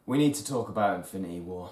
We need to talk about Infinity War.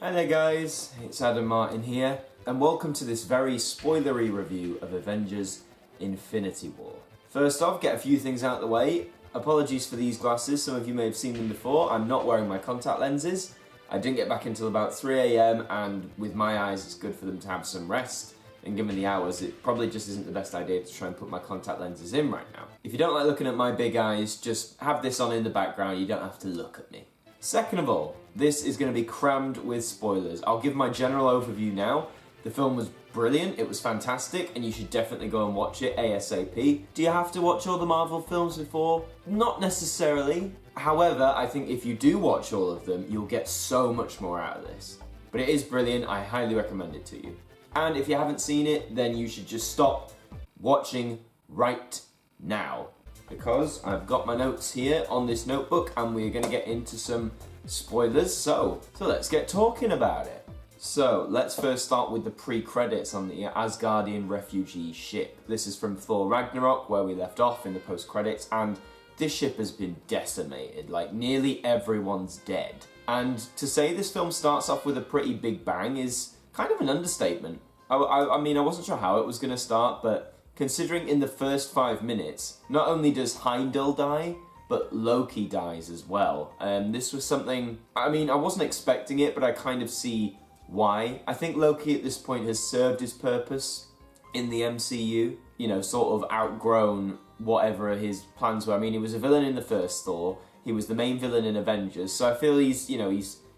Hi there guys, it's Adam Martyn here, and welcome to this very spoilery review of Avengers Infinity War. First off, get a few things out of the way. Apologies for these glasses, some of you may have seen them before. I'm not wearing my contact lenses. I didn't get back until about 3 AM, and with my eyes it's good for them to have some rest, and given the hours it probably just isn't the best idea to try and put my contact lenses in right now. If you don't like looking at my big eyes, just have this on in the background, you don't have to look at me. Second of all, this is going to be crammed with spoilers. I'll give my general overview now. The film was brilliant, it was fantastic, and you should definitely go and watch it ASAP. Do you have to watch all the Marvel films before? Not necessarily. However, I think if you do watch all of them, you'll get so much more out of this. But it is brilliant, I highly recommend it to you. And if you haven't seen it, then you should just stop watching right now. Because I've got my notes here on this notebook and we're going to get into some spoilers, so let's get talking about it. So let's first start with the pre-credits on the Asgardian refugee ship. This is from Thor Ragnarok, where we left off in the post-credits, and this ship has been decimated, like nearly everyone's dead. And to say this film starts off with a pretty big bang is kind of an understatement. I mean, I wasn't sure how it was going to start, but considering in the first 5 minutes, not only does Heimdall die, but Loki dies as well. This was something, I mean, I wasn't expecting it, but I kind of see why. I think Loki at this point has served his purpose in the MCU, you know, sort of outgrown whatever his plans were. I mean, he was a villain in the first Thor, he was the main villain in Avengers, so I feel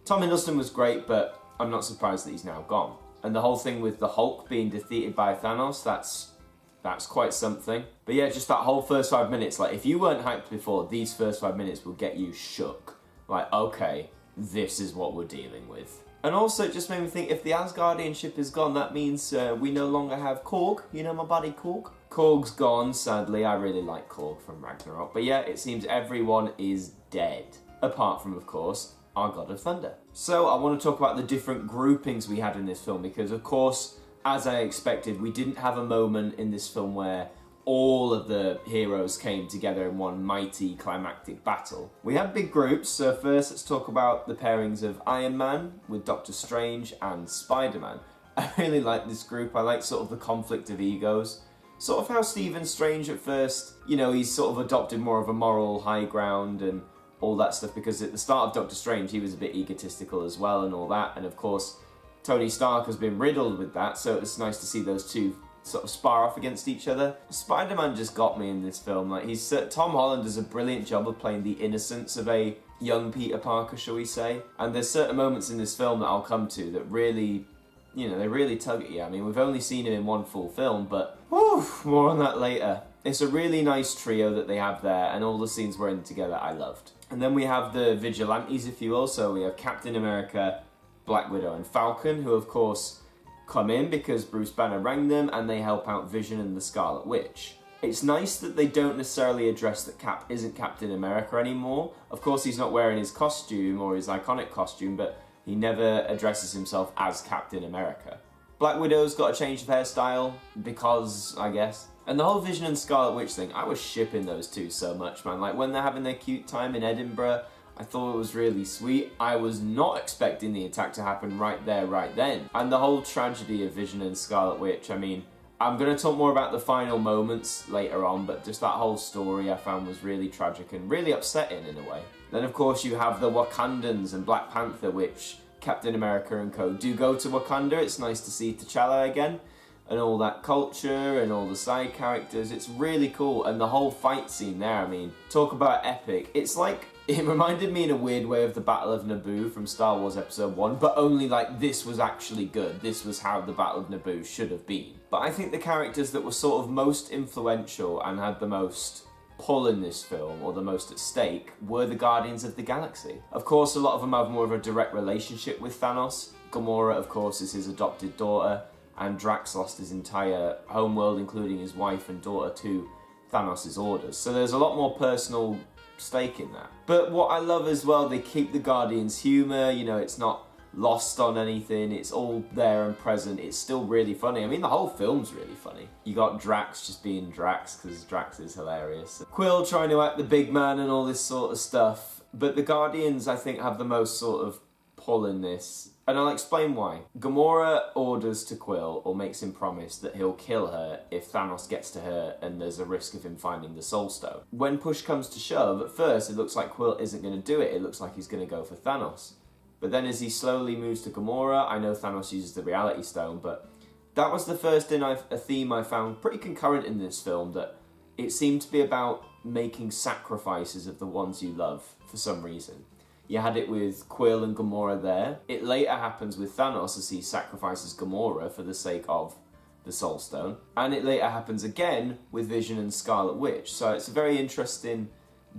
Tom Hiddleston was great, but I'm not surprised that he's now gone. And the whole thing with the Hulk being defeated by Thanos, that's quite something. But yeah, just that whole first 5 minutes, like if you weren't hyped before, these first 5 minutes will get you shook. Like, okay, this is what we're dealing with. And also it just made me think, if the Asgardian ship is gone, that means we no longer have Korg. You know my buddy Korg? Korg's gone, sadly. I really like Korg from Ragnarok. But yeah, it seems everyone is dead. Apart from, of course, our God of Thunder. So I want to talk about the different groupings we had in this film, because of course, as I expected, we didn't have a moment in this film where all of the heroes came together in one mighty climactic battle. We had big groups, so first let's talk about the pairings of Iron Man with Doctor Strange and Spider-Man. I really like this group, I like sort of the conflict of egos. Sort of how Stephen Strange at first, you know, he's sort of adopted more of a moral high ground and all that stuff, because at the start of Doctor Strange he was a bit egotistical as well and all that, and of course Tony Stark has been riddled with that, so it's nice to see those two sort of spar off against each other. Spider-Man just got me in this film. Like Tom Holland does a brilliant job of playing the innocence of a young Peter Parker, shall we say. And there's certain moments in this film that I'll come to that really, you know, they really tug at you. I mean, we've only seen him in one full film, but whew, more on that later. It's a really nice trio that they have there, and all the scenes we're in together I loved. And then we have the vigilantes, if you will. So we have Captain America, Black Widow and Falcon, who of course come in because Bruce Banner rang them, and they help out Vision and the Scarlet Witch. It's nice that they don't necessarily address that Cap isn't Captain America anymore. Of course he's not wearing his costume or his iconic costume, but he never addresses himself as Captain America. Black Widow's got a change of hairstyle, because, I guess. And the whole Vision and Scarlet Witch thing, I was shipping those two so much, man. Like when they're having their cute time in Edinburgh, I thought it was really sweet. I was not expecting the attack to happen right there, right then. And the whole tragedy of Vision and Scarlet Witch, I mean, I'm going to talk more about the final moments later on, but just that whole story I found was really tragic and really upsetting in a way. Then of course you have the Wakandans and Black Panther, which Captain America and co do go to Wakanda. It's nice to see T'Challa again, and all that culture and all the side characters. It's really cool, and the whole fight scene there, I mean, talk about epic. It's like, it reminded me in a weird way of the Battle of Naboo from Star Wars Episode 1, but only like this was actually good. This was how the Battle of Naboo should have been. But I think the characters that were sort of most influential and had the most pull in this film, or the most at stake, were the Guardians of the Galaxy. Of course, a lot of them have more of a direct relationship with Thanos. Gamora, of course, is his adopted daughter, and Drax lost his entire homeworld, including his wife and daughter, to Thanos' orders. So there's a lot more personal stake in that. But what I love as well, they keep the Guardians' humour, you know, it's not lost on anything, it's all there and present, it's still really funny. I mean, the whole film's really funny. You got Drax just being Drax, because Drax is hilarious. Quill trying to act the big man and all this sort of stuff. But the Guardians, I think, have the most sort of pull in this. And I'll explain why. Gamora orders to Quill, or makes him promise, that he'll kill her if Thanos gets to her and there's a risk of him finding the Soul Stone. When push comes to shove, at first it looks like Quill isn't going to do it. It looks like he's going to go for Thanos. But then as he slowly moves to Gamora, I know Thanos uses the Reality Stone, but that was the first a theme I found pretty concurrent in this film, that it seemed to be about making sacrifices of the ones you love for some reason. You had it with Quill and Gamora there. It later happens with Thanos as he sacrifices Gamora for the sake of the Soul Stone. And it later happens again with Vision and Scarlet Witch. So it's a very interesting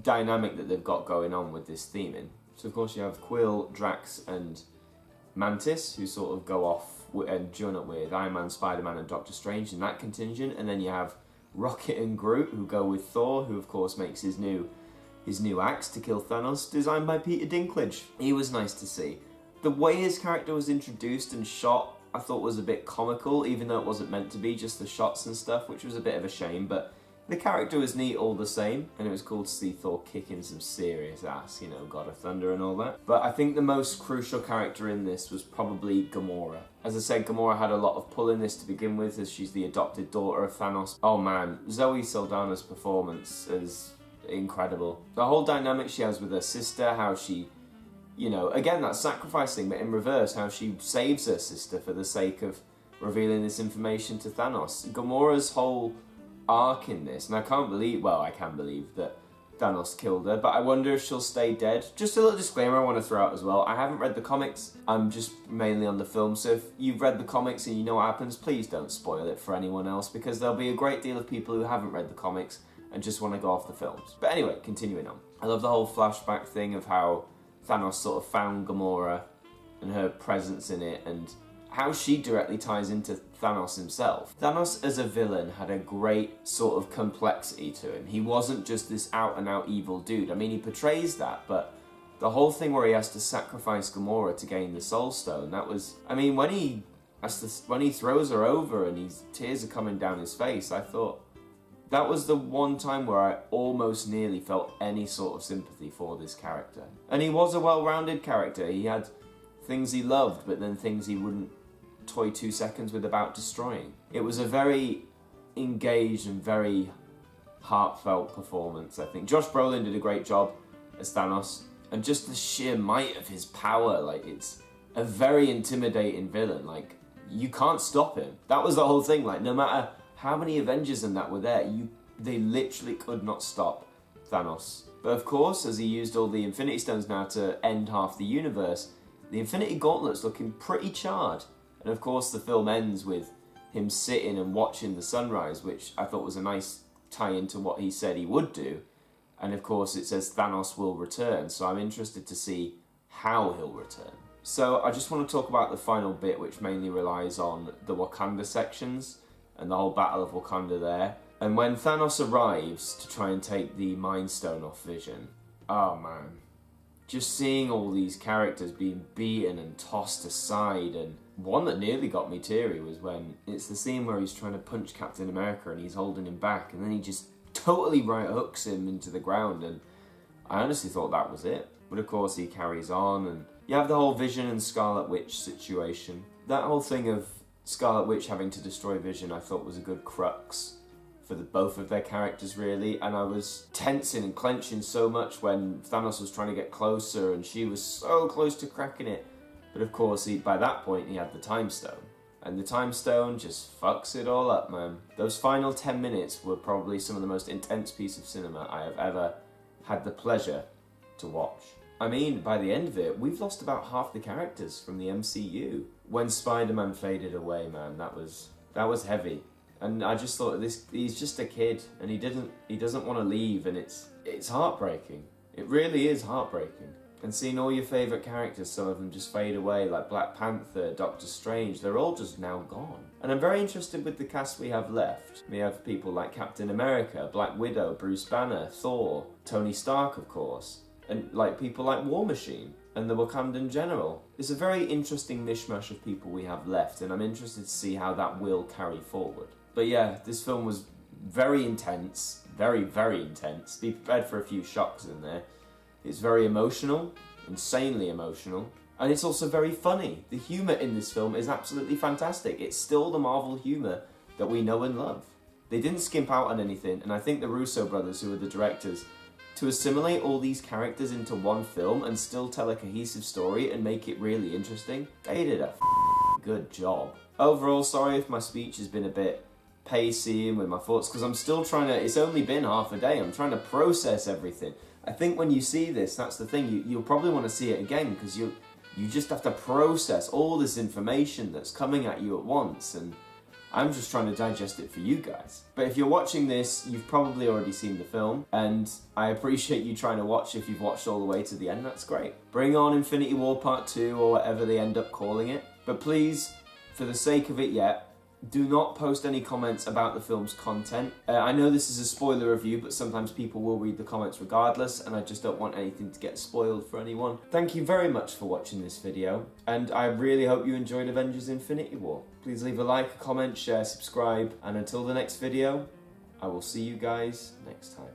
dynamic that they've got going on with this theming. So of course you have Quill, Drax and Mantis, who sort of go off and join up with Iron Man, Spider-Man and Doctor Strange in that contingent. And then you have Rocket and Groot, who go with Thor, who of course makes his new axe to kill Thanos, designed by Peter Dinklage. He was nice to see. The way his character was introduced and shot, I thought was a bit comical, even though it wasn't meant to be, just the shots and stuff, which was a bit of a shame, but the character was neat all the same, and it was cool to see Thor kicking some serious ass, you know, God of Thunder and all that. But I think the most crucial character in this was probably Gamora. As I said, Gamora had a lot of pull in this to begin with, as she's the adopted daughter of Thanos. Oh man, Zoe Saldana's performance is incredible. The whole dynamic she has with her sister, how she, you know, again, that sacrifice thing, but in reverse, how she saves her sister for the sake of revealing this information to Thanos. Gamora's whole arc in this, and I can believe that Thanos killed her, but I wonder if she'll stay dead. Just a little disclaimer I want to throw out as well. I haven't read the comics. I'm just mainly on the film, so if you've read the comics and you know what happens, please don't spoil it for anyone else, because there'll be a great deal of people who haven't read the comics and just want to go off the films. But anyway, continuing on. I love the whole flashback thing of how Thanos sort of found Gamora and her presence in it, and how she directly ties into Thanos himself. Thanos as a villain had a great sort of complexity to him. He wasn't just this out-and-out evil dude. I mean, he portrays that, but the whole thing where he has to sacrifice Gamora to gain the Soul Stone, that was... I mean, when he throws her over and his tears are coming down his face, I thought... That was the one time where I almost nearly felt any sort of sympathy for this character. And he was a well-rounded character. He had things he loved, but then things he wouldn't toy 2 seconds with about destroying. It was a very engaged and very heartfelt performance, I think. Josh Brolin did a great job as Thanos, and just the sheer might of his power, like, it's a very intimidating villain. Like, you can't stop him. That was the whole thing, like, no matter how many Avengers and that were there, they literally could not stop Thanos. But of course, as he used all the Infinity Stones now to end half the universe, the Infinity Gauntlet's looking pretty charred. And of course, the film ends with him sitting and watching the sunrise, which I thought was a nice tie into what he said he would do. And of course, it says Thanos will return, so I'm interested to see how he'll return. So I just want to talk about the final bit, which mainly relies on the Wakanda sections and the whole Battle of Wakanda there. And when Thanos arrives to try and take the Mind Stone off Vision, oh man. Just seeing all these characters being beaten and tossed aside, and one that nearly got me teary was when it's the scene where he's trying to punch Captain America and he's holding him back, and then he just totally right hooks him into the ground, and I honestly thought that was it. But of course he carries on, and you have the whole Vision and Scarlet Witch situation. That whole thing of Scarlet Witch having to destroy Vision I thought was a good crux for both of their characters, really, and I was tensing and clenching so much when Thanos was trying to get closer and she was so close to cracking it. But of course, by that point, he had the Time Stone. And the Time Stone just fucks it all up, man. Those final 10 minutes were probably some of the most intense piece of cinema I have ever had the pleasure to watch. I mean, by the end of it, we've lost about half the characters from the MCU. When Spider-Man faded away, man, that was heavy. And I just thought, he's just a kid, and he doesn't want to leave, and it's heartbreaking. It really is heartbreaking. And seeing all your favourite characters, some of them just fade away, like Black Panther, Doctor Strange, they're all just now gone. And I'm very interested with the cast we have left. We have people like Captain America, Black Widow, Bruce Banner, Thor, Tony Stark of course, and like people like War Machine and the Wakandan General. It's a very interesting mishmash of people we have left, and I'm interested to see how that will carry forward. But yeah, this film was very intense, very, very intense. Be prepared for a few shocks in there. It's very emotional, insanely emotional, and it's also very funny. The humour in this film is absolutely fantastic. It's still the Marvel humour that we know and love. They didn't skimp out on anything, and I think the Russo brothers, who are the directors, to assimilate all these characters into one film and still tell a cohesive story and make it really interesting, they did a good job. Overall, sorry if my speech has been a bit pacey and with my thoughts, because I'm still trying to, it's only been half a day, I'm trying to process everything. I think when you see this, that's the thing, you'll probably want to see it again, because you just have to process all this information that's coming at you at once, and I'm just trying to digest it for you guys. But if you're watching this, you've probably already seen the film, and I appreciate you trying to watch. If you've watched all the way to the end, that's great. Bring on Infinity War Part 2, or whatever they end up calling it. But please, for the sake of it yet, do not post any comments about the film's content. I know this is a spoiler review, but sometimes people will read the comments regardless, and I just don't want anything to get spoiled for anyone. Thank you very much for watching this video, and I really hope you enjoyed Avengers Infinity War. Please leave a like, a comment, share, subscribe, and until the next video, I will see you guys next time.